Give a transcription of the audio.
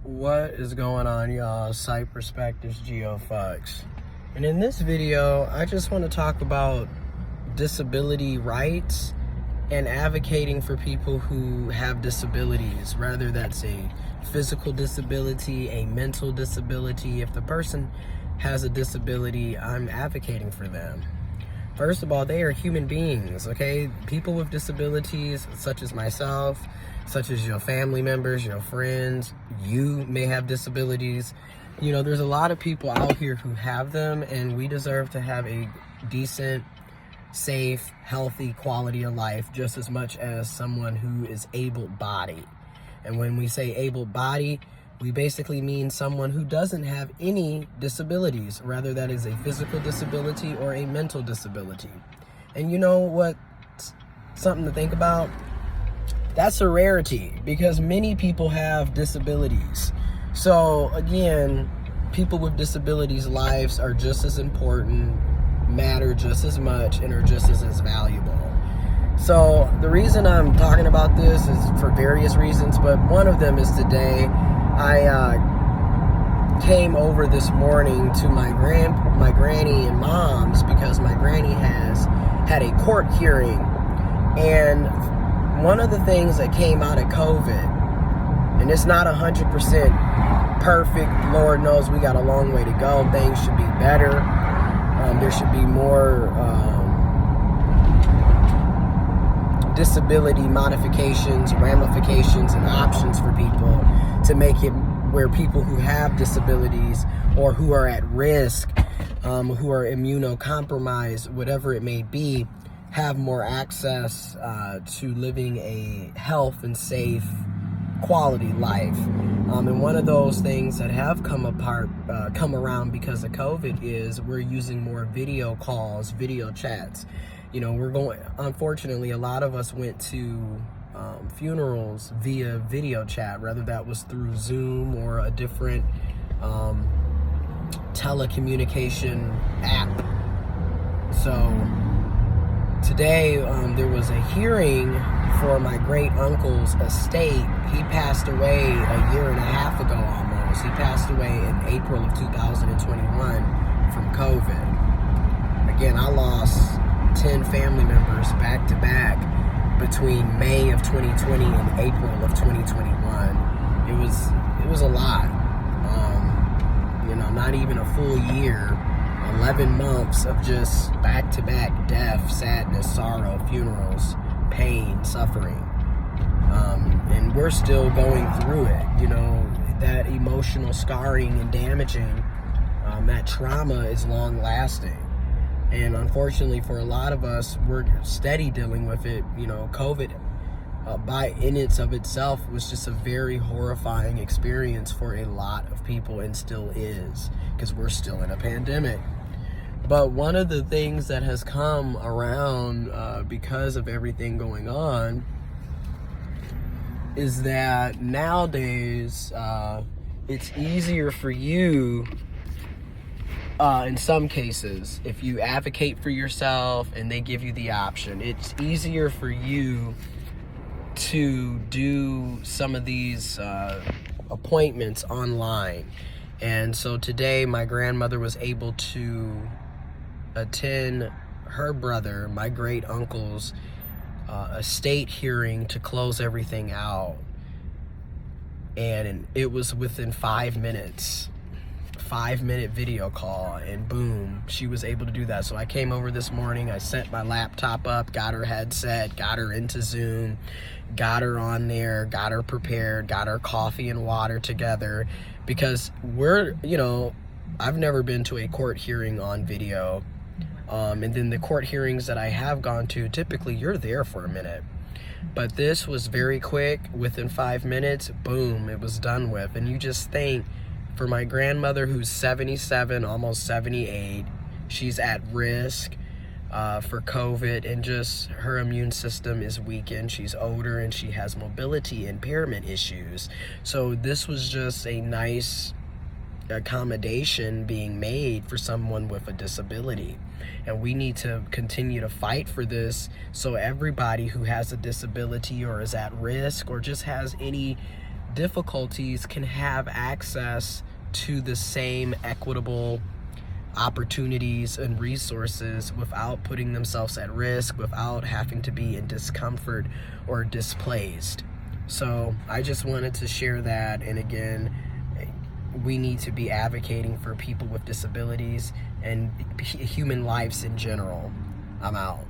What is going on, y'all? Site Perspectives GeoFox. And in this video, I just want to talk about disability rights and advocating for people who have disabilities, whether that's a physical disability, a mental disability. If the person has a disability, I'm advocating for them. First of all, they are human beings, okay? People with disabilities, such as myself, such as your family members, your friends, you may have disabilities. You know, there's a lot of people out here who have them, and we deserve to have a decent, safe, healthy quality of life just as much as someone who is able-bodied. And when we say able-bodied, we basically mean someone who doesn't have any disabilities, rather that is a physical disability or a mental disability. And you know what? Something to think about? That's a rarity because many people have disabilities. So again, people with disabilities' lives are just as important, matter just as much, and are just as valuable. So the reason I'm talking about this is for various reasons, but one of them is today I came over this morning to my granny and mom's because my granny has had a court hearing, and one of the things that came out of COVID, and it's not 100% perfect, Lord knows we got a long way to go, things should be better, there should be more disability modifications, ramifications, and options for people to make it where people who have disabilities or who are at risk, who are immunocompromised, whatever it may be, have more access to living a health and safe quality life. And one of those things that have come around because of COVID is we're using more video calls, video chats. You know, unfortunately, a lot of us went to funerals via video chat, whether that was through Zoom or a different telecommunication app. So today, there was a hearing for my great uncle's estate. He passed away a year and a half ago almost. He passed away in April of 2021 from COVID. Again, I lost 10 family members back to back between May of 2020 and April of 2021. It was a lot. You know, not even a full year. 11 months of just back-to-back death, sadness, sorrow, funerals, pain, suffering. And we're still going through it. You know, that emotional scarring and damaging, that trauma is long-lasting. And unfortunately for a lot of us, we're steady dealing with it. You know, COVID in itself was just a very horrifying experience for a lot of people, and still is, because we're still in a pandemic. But one of the things that has come around because of everything going on is that nowadays it's easier for you, in some cases, if you advocate for yourself and they give you the option, it's easier for you to do some of these appointments online. And so today my grandmother was able to attend her brother, my great uncle's estate hearing to close everything out, and it was within 5 minutes, 5-minute video call, and boom, she was able to do that. So I came over this morning, I set my laptop up, got her headset, got her into Zoom, got her on there, got her prepared, got her coffee and water together, because I've never been to a court hearing on video. And then the court hearings that I have gone to, typically you're there for a minute. But this was very quick, within 5 minutes, boom, it was done with. And you just think, for my grandmother who's 77, almost 78, she's at risk for COVID, and just her immune system is weakened. She's older and she has mobility impairment issues. So this was just a nice accommodation being made for someone with a disability. And we need to continue to fight for this, so everybody who has a disability or is at risk or just has any difficulties can have access to the same equitable opportunities and resources without putting themselves at risk, without having to be in discomfort or displaced. So I just wanted to share that. And again, we need to be advocating for people with disabilities and human lives in general. I'm out.